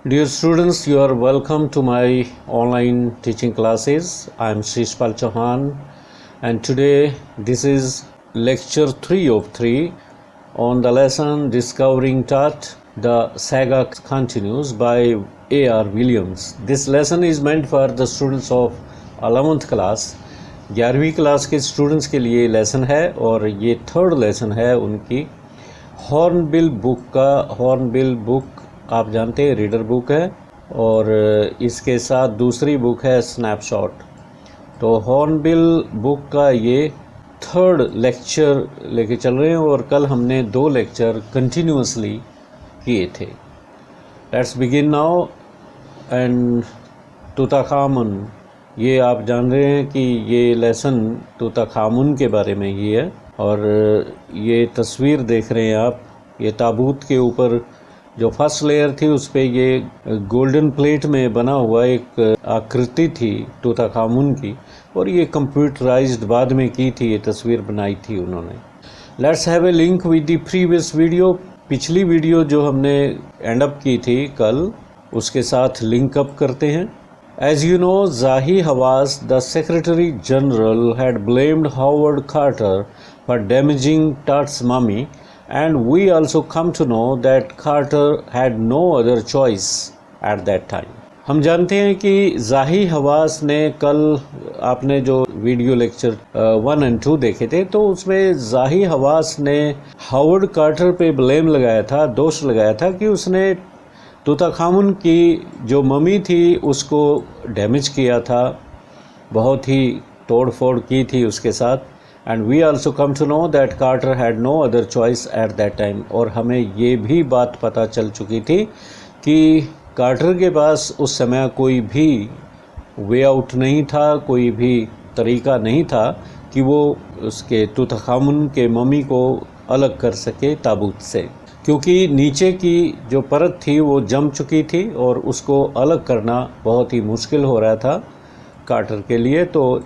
Dear students, you are welcome to my online teaching classes. I am Shrishpal Chauhan, and today this is lecture 3 of 3 on the lesson Discovering Tut. The saga continues by A.R. Williams. This lesson is meant for the students of 11th class. 11वीं class के students के लिए lesson है और ये third lesson है उनकी hornbill book का। हॉर्नबिल बुक आप जानते हैं रीडर बुक है और इसके साथ दूसरी बुक है स्नैपशॉट। तो हॉर्नबिल बुक का ये थर्ड लेक्चर लेके चल रहे हैं और कल हमने 2 लेक्चर कंटिन्यूअसली किए थे। Let's begin now. एंड तूताखामुन, ये आप जान रहे हैं कि ये लेसन तूताखामुन के बारे में ही है। और ये तस्वीर देख रहे हैं आप, ये ताबूत के ऊपर जो फर्स्ट लेयर थी उस पर ये गोल्डन प्लेट में बना हुआ एक आकृति थी तूताखामुन की, और ये कंप्यूटराइज्ड बाद में की थी, ये तस्वीर बनाई थी उन्होंने। Let's have a link with the previous video. पिछली वीडियो जो हमने एंड अप की थी कल, उसके साथ लिंक अप करते हैं। As you know, Zahi Hawass, the Secretary General, had blamed Howard Carter for damaging Tut's mummy, and we also come to know that Carter had no other choice at that time. हम जानते हैं कि ज़ाही हवास ने कल आपने जो video lecture 1 और 2 देखे थे, तो उसमें ज़ाही हवास ने हावर्ड कार्टर पे ब्लेम लगाया था, दोष लगाया था कि उसने तूताखामुन की जो मम्मी थी उसको डैमेज किया था, बहुत ही तोड़ फोड़ की थी उसके साथ। And we also come to know that Carter had no other choice at that time. और हमें ये भी बात पता चल चुकी थी कि कार्टर के पास उस समय कोई भी वे आउट नहीं था, कोई भी तरीका नहीं था कि वो उसके तूताखामुन के मम्मी को अलग कर सके ताबूत से, क्योंकि नीचे की जो परत थी वो जम चुकी थी और उसको अलग करना बहुत ही मुश्किल हो रहा था कार्टर के लिए। तो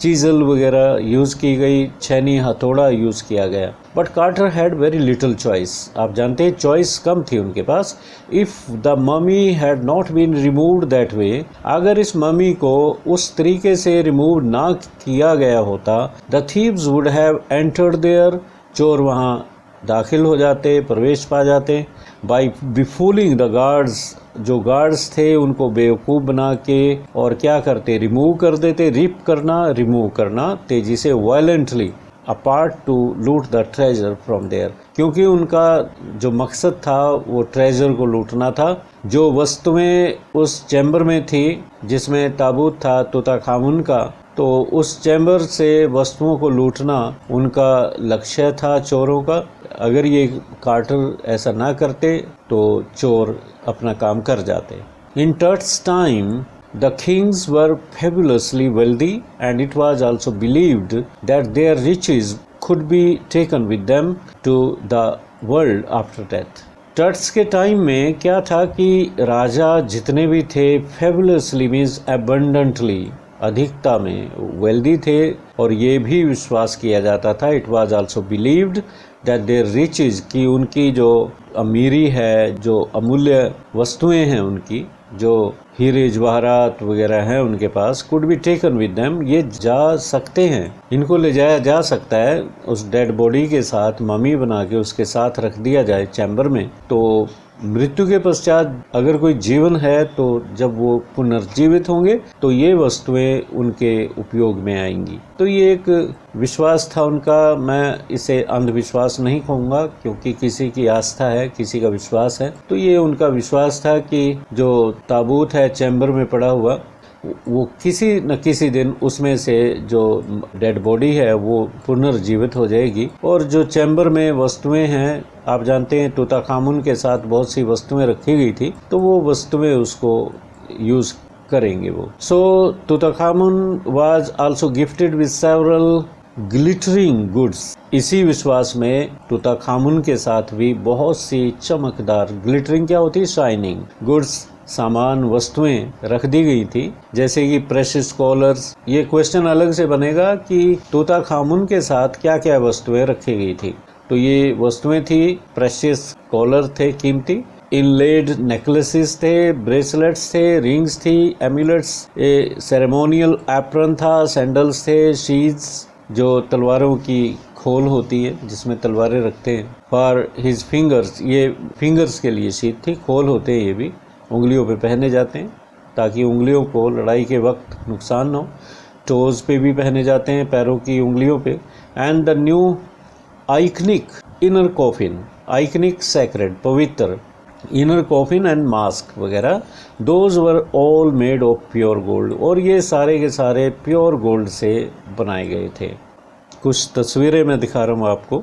चीज़ल वगैरह यूज़ की गई, छेनी हथौड़ा यूज़ किया गया। But Carter had very little choice. आप जानते हैं चॉइस कम थी उनके पास। If the mummy had not been removed that way, अगर इस ममी को उस तरीके से रिमूव ना किया गया होता, the thieves would have entered there, चोर वहाँ दाखिल हो जाते, प्रवेश पा जाते। बाई बिफूलिंग द गार्ड्स, जो गार्ड्स थे उनको बेवकूफ़ बना के और क्या करते, रिमूव कर देते। रिप करना, रिमूव करना तेज़ी से, violently apart to loot the treasure from there, क्योंकि उनका जो मकसद था वो ट्रेजर को लूटना था। जो वस्तुएं उस चैम्बर में थी जिसमें ताबूत था तूताखामुन का, तो उस चैम्बर से वस्तुओं को लूटना उनका लक्ष्य था चोरों का। अगर ये कार्टर ऐसा ना करते तो चोर अपना काम कर जाते। इन टट्स time the kings were fabulously wealthy, and it was also believed that their riches could be taken with them to the world after death. टट्स के टाइम में क्या था कि राजा जितने भी थे fabulously means abundantly, अधिकता में वेल्दी थे, और ये भी विश्वास किया जाता था, it was also believed that their riches, कि उनकी जो अमीरी है, जो अमूल्य वस्तुएं हैं उनकी, जो हीरे जवाहरात वगैरह हैं उनके पास, could be taken with them, ये जा सकते हैं, इनको ले जाया जा सकता है। उस डेड बॉडी के साथ ममी बना के उसके साथ रख दिया जाए चैम्बर में। तो मृत्यु के पश्चात अगर कोई जीवन है तो जब वो पुनर्जीवित होंगे तो ये वस्तुएं उनके उपयोग में आएंगी। तो ये एक विश्वास था उनका। मैं इसे अंधविश्वास नहीं कहूँगा, क्योंकि किसी की आस्था है, किसी का विश्वास है। तो ये उनका विश्वास था कि जो ताबूत है चैम्बर में पड़ा हुआ, वो किसी न किसी दिन उसमें से जो डेड बॉडी है वो पुनर्जीवित हो जाएगी। और जो चैम्बर में वस्तुएं हैं, आप जानते हैं तूताखामुन के साथ बहुत सी वस्तुएं रखी गई थी, तो वो वस्तुएं उसको यूज़ करेंगे वो। So Tutankhamun was also gifted with several glittering goods. इसी विश्वास में तूताखामुन के साथ भी बहुत सी चमकदार, ग्लिटरिंग क्या होती है, शाइनिंग गुड्स, सामान, वस्तुएं रख दी गई थी, जैसे कि प्रेशियस कॉलर्स। ये क्वेश्चन अलग से बनेगा कि तूताखामुन के साथ क्या क्या वस्तुएं रखी गई थी। तो ये वस्तुएं थी, प्रेशियस कॉलर थे कीमती, इनलेड नेकलेसेस थे, ब्रेसलेट्स थे, रिंग्स थी, एम्यूलेट्स, सेरेमोनियल एप्रन था, सैंडल्स थे, शीड्स जो तलवारों की खोल होती है जिसमें तलवारें रखते हैं, फॉर हिज फिंगर्स, ये फिंगर्स के लिए शीट थी, खोल होते हैं ये भी, उंगलियों पे पहने जाते हैं ताकि उंगलियों को लड़ाई के वक्त नुकसान न हो। टोज़ पे भी पहने जाते हैं, पैरों की उंगलियों पे। And the new iconic inner coffin, iconic sacred, पवित्र इनर कॉफिन एंड मास्क वगैरह, those were all made of pure gold, और ये सारे के सारे प्योर गोल्ड से बनाए गए थे। कुछ तस्वीरें मैं दिखा रहा हूँ आपको।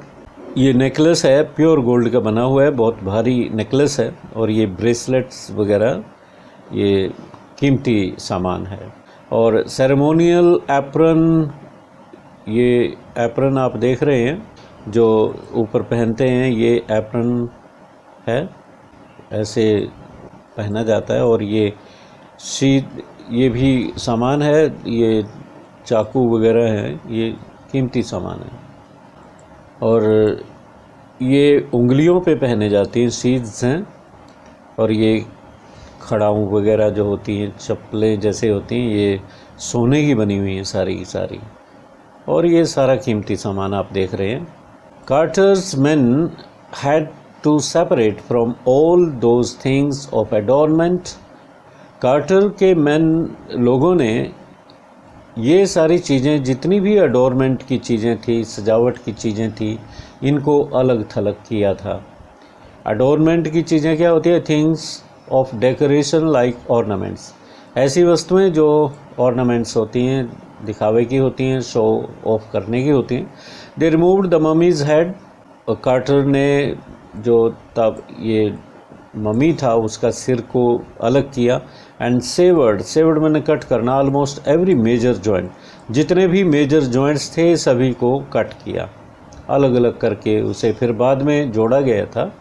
ये नेकलेस है, प्योर गोल्ड का बना हुआ है, बहुत भारी नेकलेस है, और ये ब्रेसलेट्स वगैरह ये कीमती सामान है। और सेरेमोनियल एप्रन, ये एप्रन आप देख रहे हैं जो ऊपर पहनते हैं, ये एप्रन है, ऐसे पहना जाता है। और ये शीट, ये भी सामान है, ये चाकू वगैरह है, ये कीमती सामान है। और ये उंगलियों पे पहने जाती हैं, शीट्स हैं। और ये खड़ाऊँ वगैरह जो होती हैं, चप्पलें जैसे होती हैं, ये सोने की बनी हुई हैं सारी की सारी। और ये सारा कीमती सामान आप देख रहे हैं। Carter's men had to separate from all those things of adornment, Carter के मेन लोगों ने ये सारी चीज़ें, जितनी भी एडोरमेंट की चीज़ें थी, सजावट की चीज़ें थी, इनको अलग थलग किया था। एडोरमेंट की चीज़ें क्या होती है? Things of decoration like ornaments, ऐसी वस्तुएं जो ऑर्नामेंट्स होती हैं, दिखावे की होती हैं, शो ऑफ करने की होती हैं। They removed the mummy's head, Carter ने जो तब ये मम्मी था उसका सिर को अलग किया। एंड सेवर्ड, सेवर्ड मैंने कट करना, ऑलमोस्ट एवरी मेजर जॉइंट, जितने भी मेजर जॉइंट्स थे सभी को कट किया, अलग अलग करके उसे फिर बाद में जोड़ा गया था।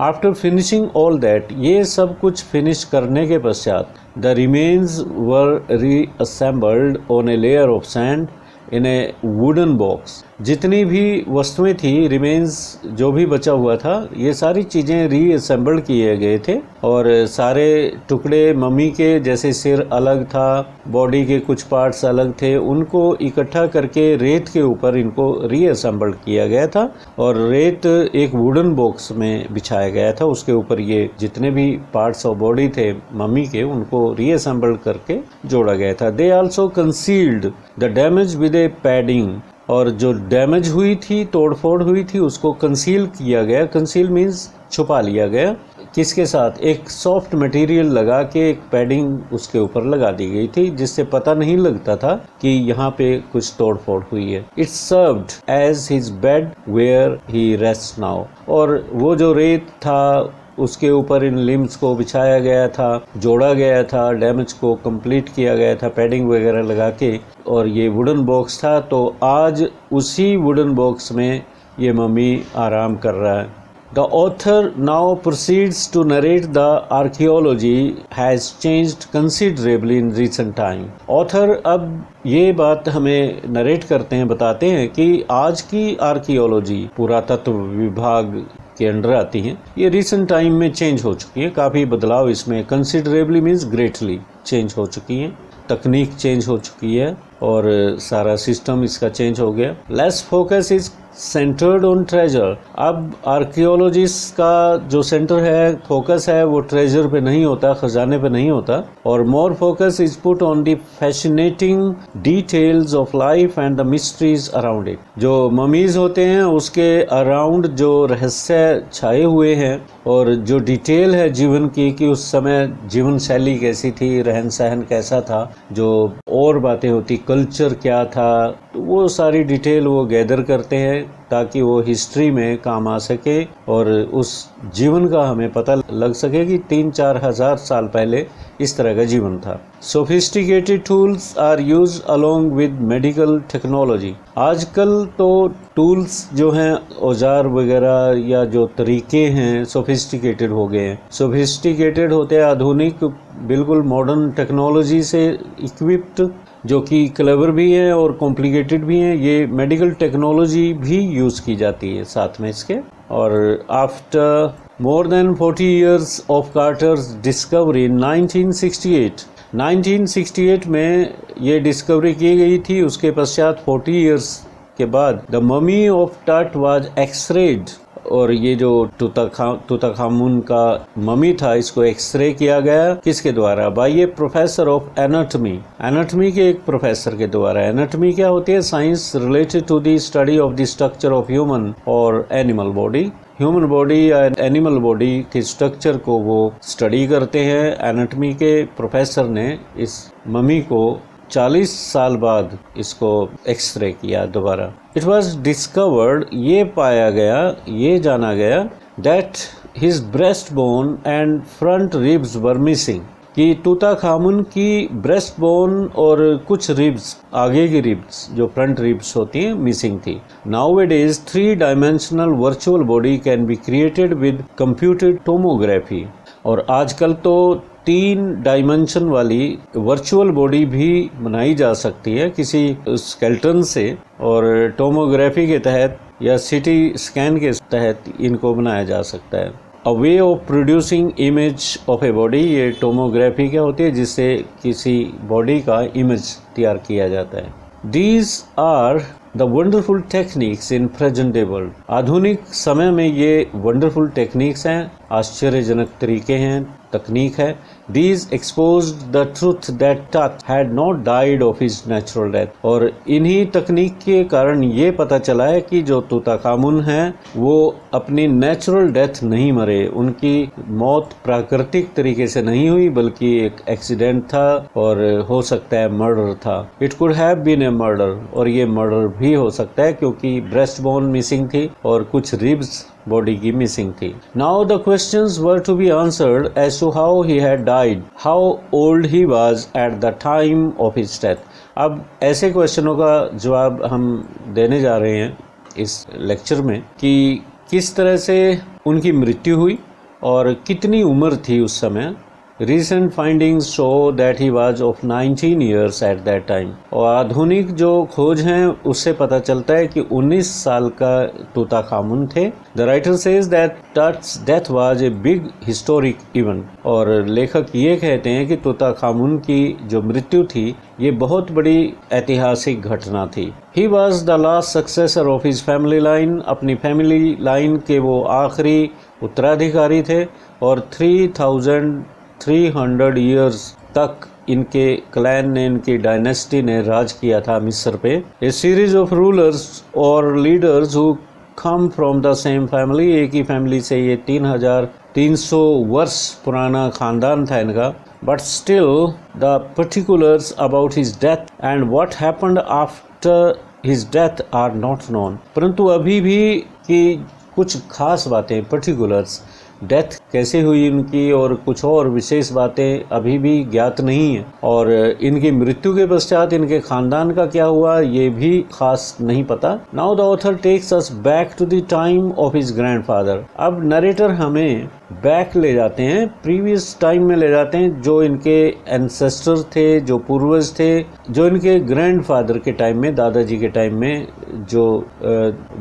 आफ्टर फिनिशिंग ऑल दैट, ये सब कुछ फिनिश करने के पश्चात, the remains were reassembled on a layer of sand in a wooden box, जितनी भी वस्तुएं थी, रिमेन्स जो भी बचा हुआ था, ये सारी चीज़ें रीअसेंबल किए गए थे। और सारे टुकड़े मम्मी के, जैसे सिर अलग था, बॉडी के कुछ पार्ट्स अलग थे, उनको इकट्ठा करके रेत के ऊपर इनको रीअसेंबल किया गया था। और रेत एक वुडन बॉक्स में बिछाया गया था, उसके ऊपर ये जितने भी पार्ट्स ऑफ बॉडी थे मम्मी के, उनको रीअसेंबल करके जोड़ा गया था। They also concealed the damage with A padding, और जो डैमेज हुई थी, तोड़फोड़ हुई थी, उसको कंसील किया गया। कंसील मीन्स छुपा लिया गया। किसके साथ? एक सॉफ्ट मटेरियल लगा के एक पैडिंग उसके ऊपर लगा दी गई थी, जिससे पता नहीं लगता था कि यहाँ पे कुछ तोड़फोड़ हुई है। It's served as his bed where he rest now, और वो जो रेत था उसके ऊपर इन लिम्स को बिछाया गया था, जोड़ा गया था, डैमेज को कंप्लीट किया गया था पैडिंग वगैरह लगा के, और ये वुडन बॉक्स था। तो आज उसी वुडन बॉक्स में ये मम्मी आराम कर रहा है। The author now proceeds to narrate the archaeology has changed considerably in recent time. Author अब ये बात हमें नरेट करते हैं, बताते हैं कि आज की आर्कियोलॉजी, पुरातत्व विभाग के अंडर आती हैं, ये रिसेंट टाइम में चेंज हो चुकी है, काफ़ी बदलाव इसमें, कंसिडरेबली मीन्स ग्रेटली चेंज हो चुकी हैं, तकनीक चेंज हो चुकी है और सारा सिस्टम इसका चेंज हो गया। Less focus is centred on treasure, अब आर्कियोलॉजिस्ट का जो सेंटर है, फोकस है, वो ट्रेजर पे नहीं होता, खजाने पे नहीं होता, और more focus is put on the fascinating details of life and the mysteries around it. जो ममीज होते हैं उसके अराउंड जो रहस्य छाए हुए हैं और जो डिटेल है जीवन की, कि उस समय जीवन शैली कैसी थी, रहन सहन कैसा था, जो और बातें होती, कल्चर क्या था, तो वो सारी डिटेल वो गैदर करते हैं ताकि वो हिस्ट्री में काम आ सके और उस जीवन का हमें पता लग सके कि 3-4 हज़ार साल पहले इस तरह का जीवन था। Sophisticated tools are used along with medical technology, आजकल तो टूल्स जो हैं, औजार वगैरह या जो तरीके हैं, सोफिस्टिकेटेड हो गए हैं। सोफिस्टिकेटेड होते हैं आधुनिक, बिल्कुल मॉडर्न टेक्नोलॉजी से इक्विप्ड, जो कि क्लेवर भी है और कॉम्प्लिकेटेड भी हैं। ये मेडिकल टेक्नोलॉजी भी यूज़ की जाती है साथ में इसके। और after more than 40 years of Carter's discovery in 1968. 1968 में ये डिस्कवरी की गई थी। उसके पश्चात 40 years के बाद द ममी ऑफ टट वाज एक्सरेड, और ये जो तूतखामुन का ममी था इसको एक्सरे किया गया किसके द्वारा? By a professor of anatomy, anatomy के एक प्रोफेसर के द्वारा। एनाटॉमी क्या होती है? Science related to the study of the structure of human और एनिमल बॉडी। ह्यूमन बॉडी या एनिमल बॉडी के स्ट्रक्चर को वो स्टडी करते हैं। एनाटॉमी के प्रोफेसर ने इस ममी को 40 साल बाद इसको एक्सरे किया दोबारा। इट वॉज डिस्कवर्ड, ये पाया गया, ये जाना गया, that his breast bone and front ribs were missing, कि तूताखामुन की ब्रेस्ट बोन और कुछ रिब्स, आगे की रिब्स जो फ्रंट रिब्स होती हैं, मिसिंग थी। Nowadays 3 dimensional virtual body can be created with computed tomography, और आजकल तो 3 डायमेंशन वाली वर्चुअल बॉडी भी बनाई जा सकती है किसी स्केलेटन से, और टोमोग्राफी के तहत या सीटी स्कैन के तहत इनको बनाया जा सकता है। A way of producing image of a body, ये टोमोग्राफी क्या होती है? जिससे किसी बॉडी का इमेज तैयार किया जाता है। These are the wonderful techniques in present day world. आधुनिक समय में ये वंडरफुल टेक्निक्स हैं, आश्चर्यजनक तरीके हैं, तकनीक है। These exposed the truth that Tut had not died of his natural death. और इन्हीं तकनीक के कारण ये पता चला है कि जो तूताखामुन है वो अपनी नेचुरल डेथ नहीं मरे, उनकी मौत प्राकृतिक तरीके से नहीं हुई बल्कि एक एक्सीडेंट था, और हो सकता है मर्डर था। It could have been a murder, और ये मर्डर भी हो सकता है क्योंकि ब्रेस्ट बोन मिसिंग थी और कुछ रिब्स बॉडी की मिसिंग थी। Now the questions were to be answered as to how he had died, how old he was at the time of his death. अब ऐसे क्वेश्चनों का जवाब हम देने जा रहे हैं इस लेक्चर में कि किस तरह से उनकी मृत्यु हुई और कितनी उम्र थी उस समय। Recent findings show that he was of 19 years at that time. और आधुनिक जो खोज हैं उससे पता चलता है कि 19 साल का तूताखामुन थे। The writer says that Tut's death was a big historic event. और लेखक ये कहते हैं कि तूताखामुन की जो मृत्यु थी ये बहुत बड़ी ऐतिहासिक घटना थी। He was the last successor of his family line. अपनी फैमिली लाइन के वो आखिरी उत्तराधिकारी थे, और 300 ईयर्स तक इनके क्लैन ने, इनकी डायनेस्टी ने राज किया था मिस्र पे। ए सीरीज ऑफ रूलर्स और leaders who come from the same family, एक ही फैमिली से ये 3300 वर्ष पुराना खानदान था इनका। But still the particulars about his death and what happened after his death are not known. परंतु अभी भी कि कुछ खास बातें, पर्टिकुलर्स, डेथ कैसे हुई इनकी और कुछ और विशेष बातें अभी भी ज्ञात नहीं है, और इनकी मृत्यु के पश्चात इनके खानदान का क्या हुआ ये भी खास नहीं पता। Now the author takes us back to the time of his grandfather. अब नरेटर हमें बैक ले जाते हैं, प्रीवियस टाइम में ले जाते हैं, जो इनके एंसेस्टर थे, जो पूर्वज थे, जो इनके ग्रैंडफादर के टाइम में, दादाजी के टाइम में जो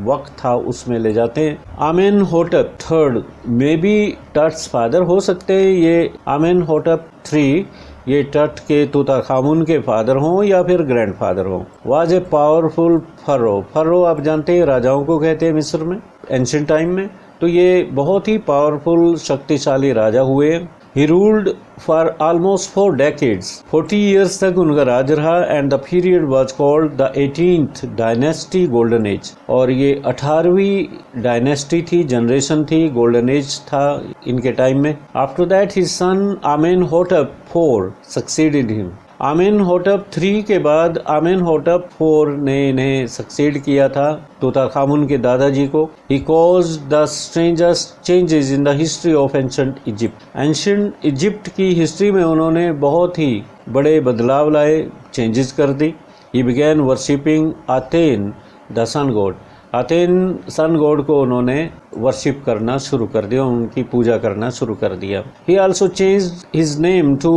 वक्त था उसमें ले जाते हैं। आमेनहोटेप थर्ड मे बी टट्स फादर, हो सकते हैं ये आमेनहोटेप 3 ये टट के तूताखामुन के फादर हों या फिर ग्रैंडफादर हों। Was a powerful furrow, furrow आप जानते हैं राजाओं को कहते हैं मिस्र में एंशिएंट टाइम में, तो ये बहुत ही पावरफुल शक्तिशाली राजा हुए। He ruled for almost 4 decades. 40 years तक उनका राज रहा, and the period was called the 18th dynasty golden age. और ये 18वीं डायनेस्टी थी, जनरेशन थी, गोल्डन एज था इनके टाइम में। After that his son Amenhotep IV succeeded him. आमेनहोटेप 3 के बाद आमेनहोटेप 4 ने इन्हें सक्सीड किया था, तूताखामुन के दादाजी को। He caused the strangest changes in the history of ancient Egypt. Ancient Egypt की हिस्ट्री में उन्होंने बहुत ही बड़े बदलाव लाए, चेंजेस कर दी। He began worshipping Aten, the sun god. Aten sun god को उन्होंने वर्शिप करना शुरू कर दिया, उनकी पूजा करना शुरू कर दिया। He also changed his name to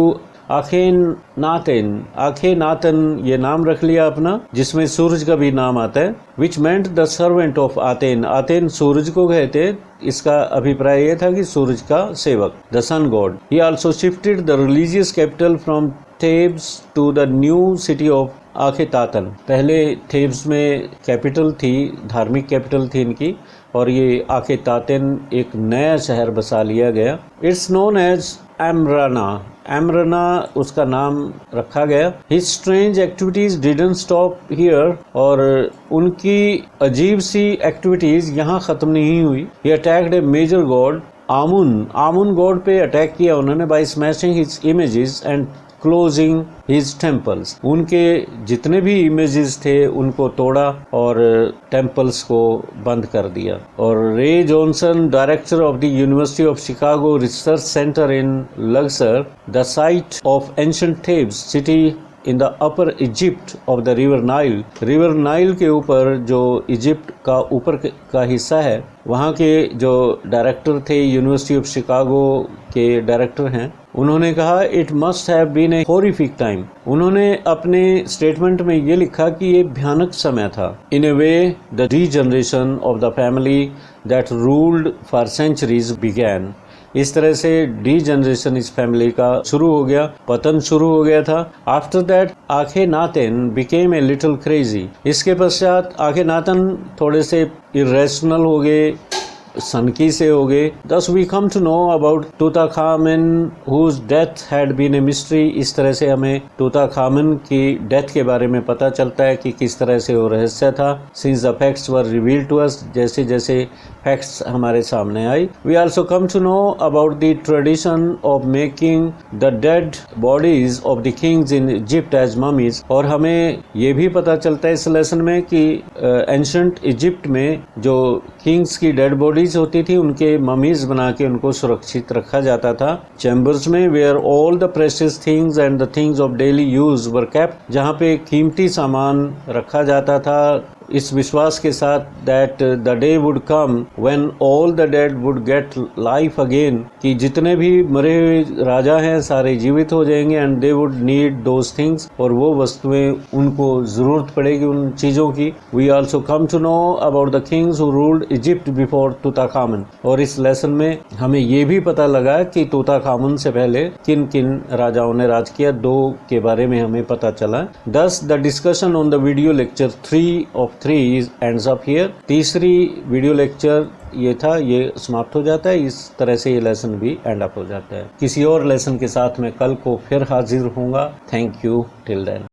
आखेनातेन, आखेनातन ये नाम रख लिया अपना, जिसमें सूरज का भी नाम आता है। विच मेंट द सर्वेंट ऑफ आतेन, आतेन सूरज को कहते, इसका अभिप्राय यह था कि सूरज का सेवक, the sun god. He also shifted the religious capital from Thebes to the new city of Akhetaten. पहले थेब्स में कैपिटल थी, धार्मिक कैपिटल थी इनकी, और ये आखेतातन एक नया शहर बसा लिया गया। It's known as Amarna, Amarna उसका नाम रखा गया। His strange activities didn't stop here, और उनकी अजीब सी एक्टिविटीज यहाँ खत्म नहीं हुई। He attacked a major god Amun, Amun god पे अटैक किया उन्होंने, by smashing his images and closing his temples. उनके जितने भी इमेजेस थे उनको तोड़ा और टेम्पल्स को बंद कर दिया। और Ray Johnson, director of the University of Chicago research centre in Luxor, the site of ancient Thebes city in the Upper Egypt of the river Nile, river Nile के ऊपर जो इजिप्ट का ऊपर का हिस्सा है, वहाँ के जो डायरेक्टर थे, यूनिवर्सिटी ऑफ शिकागो के डायरेक्टर हैं, उन्होंने कहा it must have been a horrific time. उन्होंने अपने स्टेटमेंट में ये लिखा कि ये भयानक समय था। In a way the degeneration of the family that ruled for centuries began. इस तरह से डीजनरेशन इस फैमिली का शुरू हो गया, पतन शुरू हो गया था। After that Akhenaten became a little crazy. इसके पश्चात आखेनातन थोड़े से इरेशनल हो गए, सनकी से हो गए। Thus we come to know about Tutankhamun whose death had been a mystery। इस तरह से हमें टूताखामन की डेथ के बारे में पता चलता है कि किस तरह से वो रहस्य था। Since the facts were revealed to us, जैसे जैसे फैक्ट्स हमारे सामने आई। We also come to know about the tradition of making the dead bodies of the kings in Egypt as mummies। और हमें ये भी पता चलता है इस लेसन में कि एंशिएंट इजिप्ट में जो किंग्स की डेड बॉडी होती थी, उनके ममीज बना के उनको सुरक्षित रखा जाता था चैम्बर्स में, where all the precious things and the things of daily use were kept, जहाँ पे कीमती सामान रखा जाता था, इस विश्वास के साथ that the day would come when all the dead would get life again, कि जितने भी मरे हुए राजा हैं सारे जीवित हो जाएंगे, and they would need those things, और वो वस्तुएं उनको जरूरत पड़ेगी उन चीजों की। We also come to know about the kings who ruled Egypt before Tutankhamun. और इस लेसन में हमें ये भी पता लगा कि तूताखामन से पहले किन किन राजाओं ने राज किया, दो के बारे में हमें पता चला। Thus the discussion on the video lecture 3 of 3 ends up here। तीसरी वीडियो लेक्चर ये था, ये समाप्त हो जाता है। इस तरह से ये लेसन भी एंड अप हो जाता है। किसी और लेसन के साथ मैं कल को फिर हाजिर होऊंगा। Thank you till then.